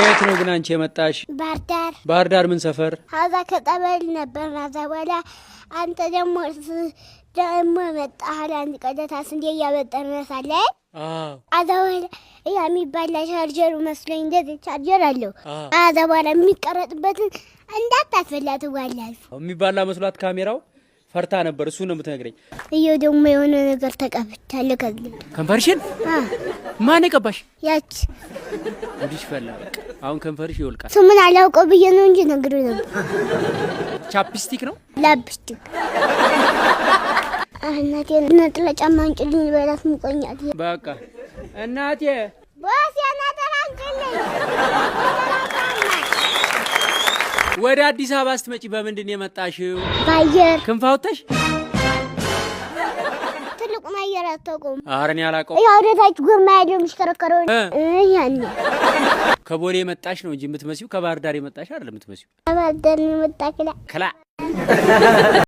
የት ነው ግን አንቺ የመጣሽ? ባህር ዳር ምን ሰፈር? አዛ ከጠበል ነበር ናዛወላ አንተ ደግሞ መጣህ አንድ ቀደታስ እንዴ ያበጠነ ሳለ አዛወላ የሚባል ቻርጀሩ መስሎኝ እንደዚህ ቻርጀር አለው አዛወላ የሚቀረጥበትን እንዳታስፈላት ዋላል የሚባላ መስሏት ካሜራው ፈርታ ነበር እሱ ነው የምትነግረኝ። እየው ደግሞ የሆነ ነገር ተቀብቻለሁ ከዚህ ከንፈርሽን ማን የቀባሽ? ያቺ እንዲሽ ፈላ አሁን ከንፈርሽ ይወልቃል። ስሙን አላውቀው ብዬ ነው እንጂ ነግሬው ነበር። ቻፕስቲክ ነው ላፕስቲክ እናቴ ነጥላ ጫማ አንጭልኝ በላት ምቆኛት በቃ እናቴ ቦስ ያናጠራ አንጭልኝ። ወደ አዲስ አበባ ስትመጪ በምንድን ነው የመጣሽው? ባየር ክንፍ አውጥተሽ? ትልቁን አየር አታውቀውም? ኧረ እኔ አላውቀውም። ያው ወደታች ጎማ ያለው የሚሽከረከረው ያኔ ከቦሌ የመጣሽ ነው እንጂ የምትመሲው ከባህር ዳር የመጣሽ አይደለም የምትመሲው። ከባህር ዳር የመጣ ክላ